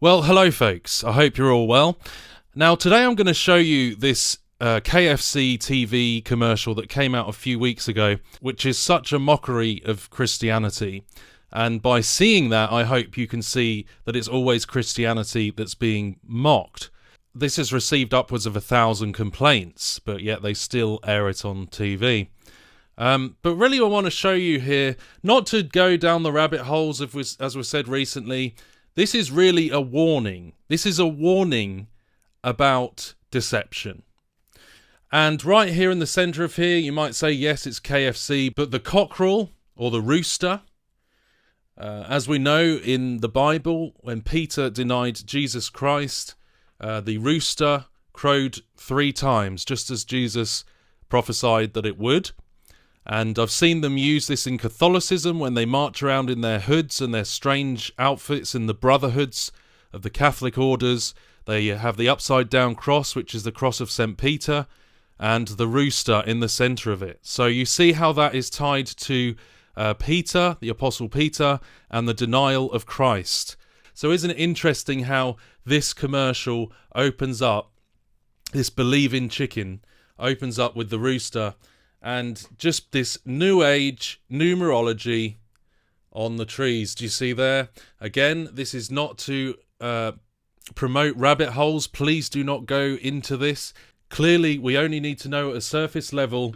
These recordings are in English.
Well, hello folks, I hope you're all well. Now today I'm going to show you this KFC TV commercial that came out a few weeks ago, which is such a mockery of Christianity. And by seeing that, I hope you can see that it's always Christianity that's being mocked. This has received upwards of 1,000 complaints, but yet they still air it on TV. But really I want to show you here, not to go down the rabbit holes as was said recently. This is really a warning. This is a warning about deception. And right here in the centre of here, you might say, yes, it's KFC, but the cockerel, or the rooster, as we know in the Bible, when Peter denied Jesus Christ, the rooster crowed 3 times, just as Jesus prophesied that it would. And I've seen them use this in Catholicism when they march around in their hoods and their strange outfits in the brotherhoods of the Catholic orders. They have the upside down cross, which is the cross of St. Peter, and the rooster in the centre of it. So you see how that is tied to Peter, the Apostle Peter, and the denial of Christ. So isn't it interesting how this commercial opens up, this believing chicken opens up with the rooster, and just this new age numerology on the trees. Do you see there? Again, this is not to promote rabbit holes. Please do not go into this. Clearly, we only need to know at a surface level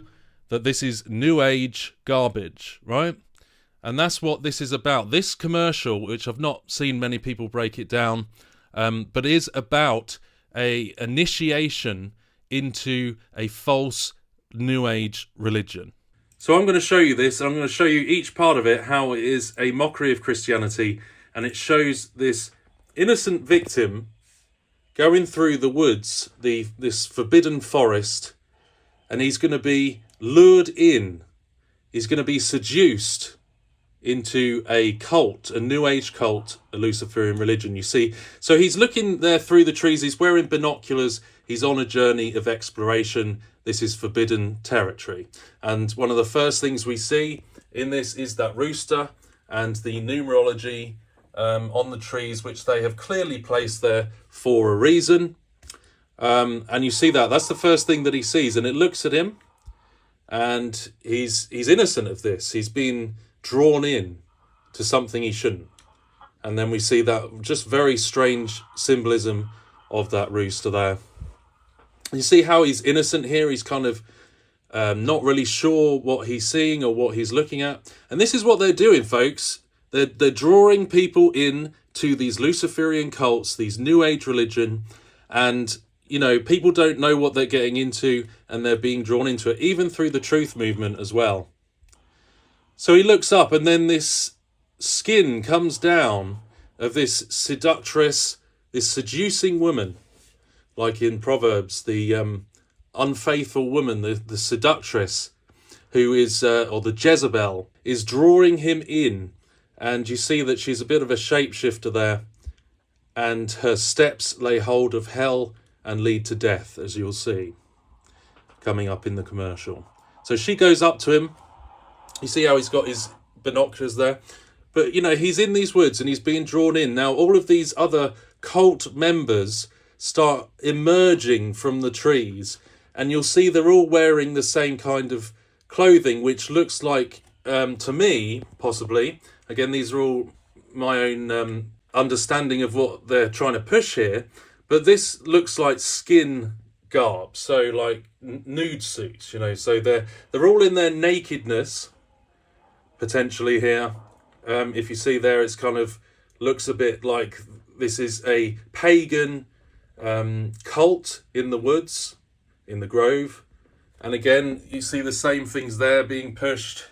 that this is new age garbage, right? And that's what this is about. This commercial, which I've not seen many people break it down, but is about a initiation into a false New Age religion. So I'm going to show you this. I'm going to show you each part of it, how it is a mockery of Christianity, and it shows this innocent victim going through the woods, this forbidden forest, and he's going to be lured in. He's going to be seduced into a cult, a New Age cult, a Luciferian religion, you see. So he's looking there through the trees, he's wearing binoculars, he's on a journey of exploration. This is forbidden territory. And one of the first things we see in this is that rooster and the numerology on the trees, which they have clearly placed there for a reason. And you see that's the first thing that he sees, and it looks at him, and he's innocent of this. He's been drawn in to something he shouldn't. And then we see that just very strange symbolism of that rooster there. You see how he's innocent here. He's kind of not really sure what he's seeing or what he's looking at. And this is what they're doing, folks. They're drawing people in to these Luciferian cults, these New Age religion. And, you know, people don't know what they're getting into, and they're being drawn into it, even through the truth movement as well. So he looks up, and then this skin comes down of this seductress, this seducing woman. Like in Proverbs, the unfaithful woman, the seductress, who is, or the Jezebel, is drawing him in. And you see that she's a bit of a shapeshifter there. And her steps lay hold of hell and lead to death, as you'll see, coming up in the commercial. So she goes up to him. You see how he's got his binoculars there. But, you know, he's in these woods and he's being drawn in. Now, all of these other cult members start emerging from the trees, and you'll see they're all wearing the same kind of clothing, which looks like, to me, possibly, again, these are all my own understanding of what they're trying to push here, but this looks like skin garb, so like nude suits, you know, so they're all in their nakedness, potentially here. If you see there, it's kind of looks a bit like this is a pagan cult in the woods, in the grove. And again, you see the same things there being pushed.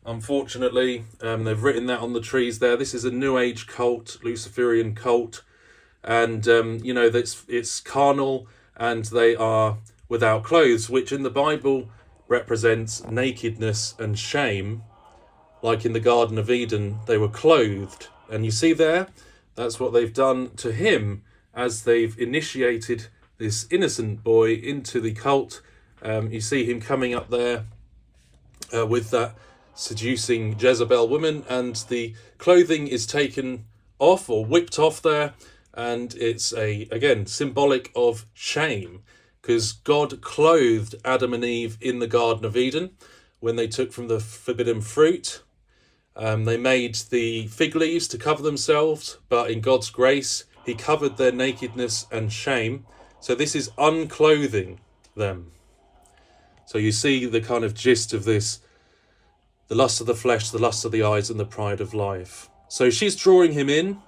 Unfortunately, they've written that on the trees there. This is a New Age cult, Luciferian cult. And, you know, it's carnal, and they are without clothes, which in the Bible represents nakedness and shame. Like in the Garden of Eden, they were clothed. And you see there, that's what they've done to him as they've initiated this innocent boy into the cult. You see him coming up there with that seducing Jezebel woman, and the clothing is taken off or whipped off there, and it's again symbolic of shame, because God clothed Adam and Eve in the Garden of Eden when they took from the forbidden fruit. They made the fig leaves to cover themselves, but in God's grace, he covered their nakedness and shame. So this is unclothing them. So you see the kind of gist of this: the lust of the flesh, the lust of the eyes, and the pride of life. So she's drawing him in,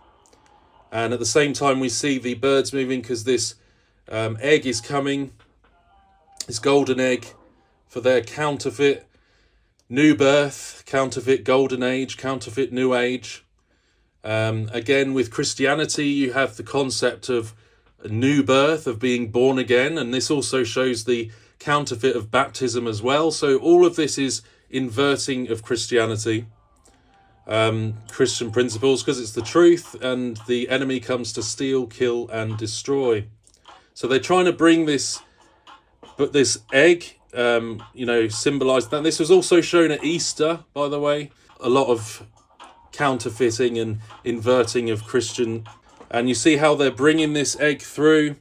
and at the same time we see the birds moving, because this egg is coming, this golden egg, for their counterfeit new birth, counterfeit golden age, counterfeit new age. Again, with Christianity, you have the concept of a new birth, of being born again, and this also shows the counterfeit of baptism as well. So all of this is inverting of Christianity, Christian principles, because it's the truth, and the enemy comes to steal, kill, and destroy. So they're trying to bring this, but this egg, symbolised that. This was also shown at Easter, by the way. A lot of counterfeiting and inverting of Christian, and you see how they're bringing this egg through,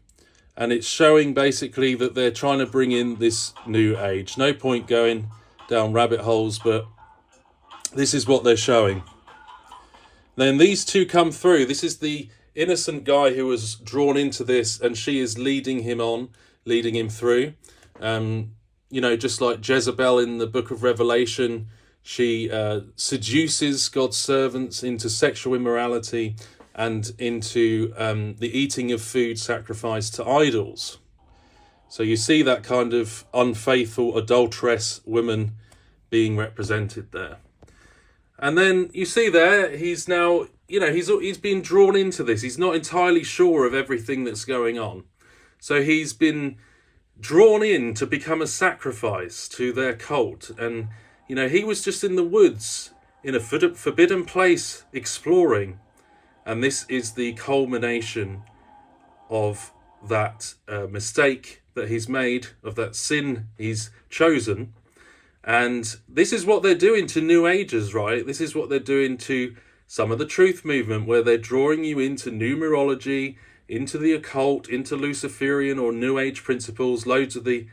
and it's showing basically that they're trying to bring in this new age. No point going down rabbit holes, but this is what they're showing. Then these two come through. This is the innocent guy who was drawn into this, and she is leading him through. Just like Jezebel in the book of Revelation, she seduces God's servants into sexual immorality and into the eating of food sacrificed to idols. So you see that kind of unfaithful, adulteress woman being represented there. And then you see there, he's now, he's been drawn into this. He's not entirely sure of everything that's going on. So he's been drawn in to become a sacrifice to their cult. And, he was just in the woods, in a forbidden place, exploring. And this is the culmination of that mistake that he's made, of that sin he's chosen. And this is what they're doing to New Agers, right? This is what they're doing to some of the truth movement, where they're drawing you into numerology, into the occult, into Luciferian or New Age principles. Loads of the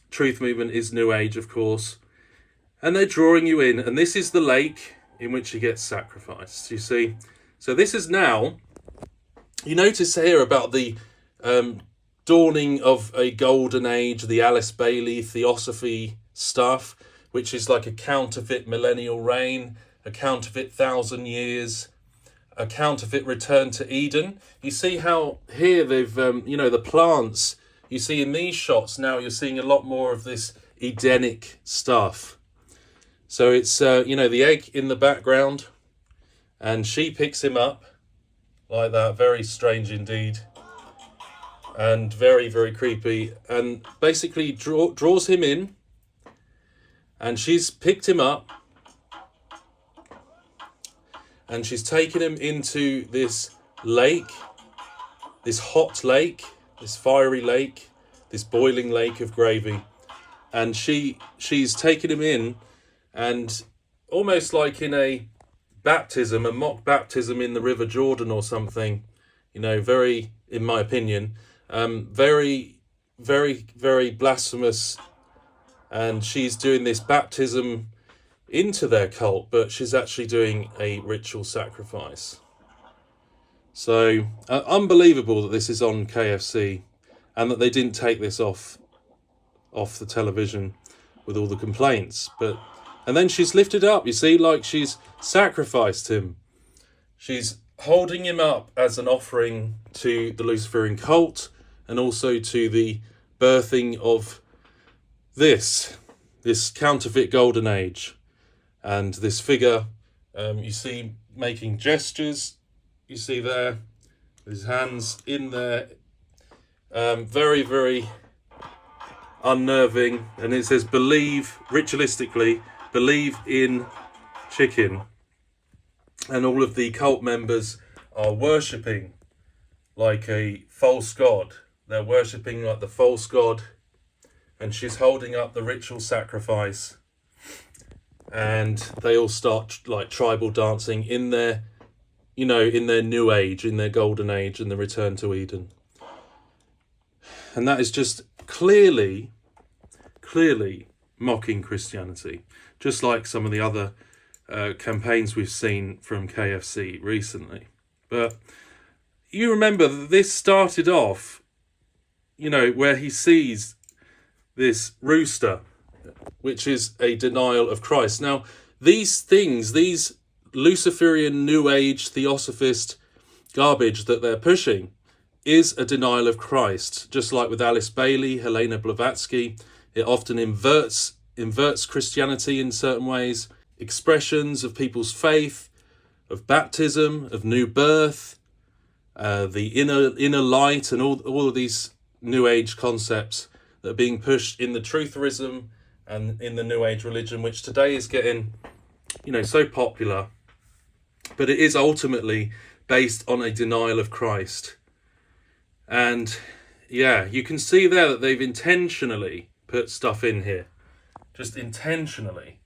truth movement is New Age, of course. And they're drawing you in. And this is the lake in which he gets sacrificed, you see. So this is now, you notice here about the dawning of a golden age, the Alice Bailey theosophy stuff, which is like a counterfeit millennial reign, a counterfeit 1,000 years, a counterfeit return to Eden. You see how here they've, the plants, you see in these shots now, you're seeing a lot more of this Edenic stuff. So it's, the egg in the background, and she picks him up like that. Very strange indeed. And very, very creepy. And basically draws him in, and she's picked him up, and she's taken him into this lake, this hot lake, this fiery lake, this boiling lake of gravy. And she's taken him in, and almost like in a baptism, a mock baptism in the River Jordan or something, very, in my opinion, very, very, very blasphemous. And she's doing this baptism into their cult, but she's actually doing a ritual sacrifice. So unbelievable that this is on KFC, and that they didn't take this off the television with all the complaints. And then she's lifted up, you see, like she's sacrificed him. She's holding him up as an offering to the Luciferian cult, and also to the birthing of this counterfeit golden age. And this figure, you see making gestures, you see there, with his hands in there, very, very unnerving. And it says, believe, ritualistically, believe in chicken. And all of the cult members are worshipping like a false god. They're worshipping like the false god. And she's holding up the ritual sacrifice. And they all start like tribal dancing in their, you know, in their new age, in their golden age, and the return to Eden. And that is just clearly mocking Christianity, just like some of the other campaigns we've seen from KFC recently. But you remember that this started off, you know, where he sees this rooster, which is a denial of Christ. Now, these things, these Luciferian New Age Theosophist garbage that they're pushing is a denial of Christ. Just like with Alice Bailey, Helena Blavatsky, it often inverts Christianity in certain ways. Expressions of people's faith, of baptism, of new birth, the inner light, and all of these New Age concepts that are being pushed in the trutherism and in the New Age religion, which today is getting, you know, so popular. But it is ultimately based on a denial of Christ. And yeah, you can see there that they've intentionally put stuff in here. Just intentionally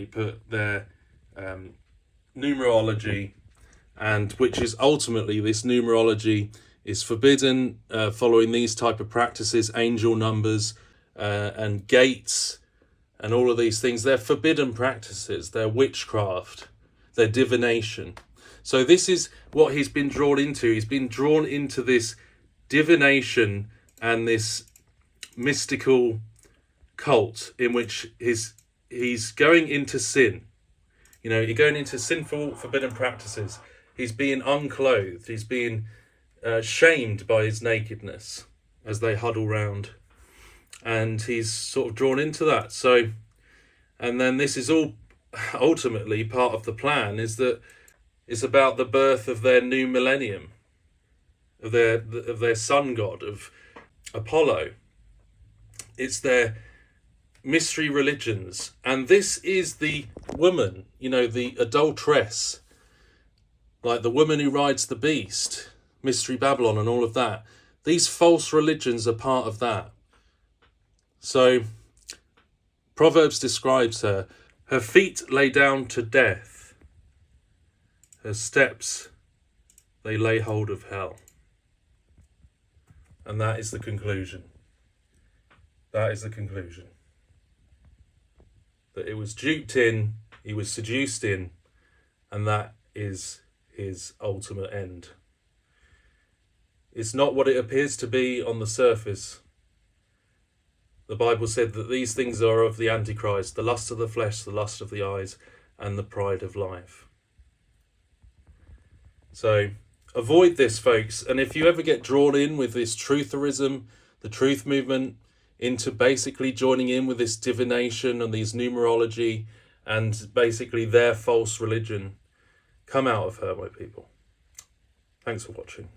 put their numerology, and which is ultimately, this numerology is forbidden, following these type of practices, angel numbers and gates and all of these things. They're forbidden practices, they're witchcraft, they're divination. So this is what he's been drawn into. He's been drawn into this divination and this mystical cult in which he's going into sin. You know, you're going into sinful, forbidden practices. He's being unclothed. He's being shamed by his nakedness as they huddle round. And he's sort of drawn into that. So, and then this is all ultimately part of the plan, is that it's about the birth of their new millennium, of their sun god, of Apollo. It's their mystery religions. And this is the woman, you know, the adulteress, like the woman who rides the beast, Mystery Babylon and all of that. These false religions are part of that. So Proverbs describes her. Her feet lay down to death. Her steps, they lay hold of hell. And that is the conclusion. That is the conclusion. That it was duped in, he was seduced in, and that is his ultimate end. It's not what it appears to be on the surface. The Bible said that these things are of the Antichrist, the lust of the flesh, the lust of the eyes, and the pride of life. So avoid this, folks. And if you ever get drawn in with this trutherism, the truth movement, into basically joining in with this divination and these numerology and basically their false religion, come out of her, my people. Thanks for watching.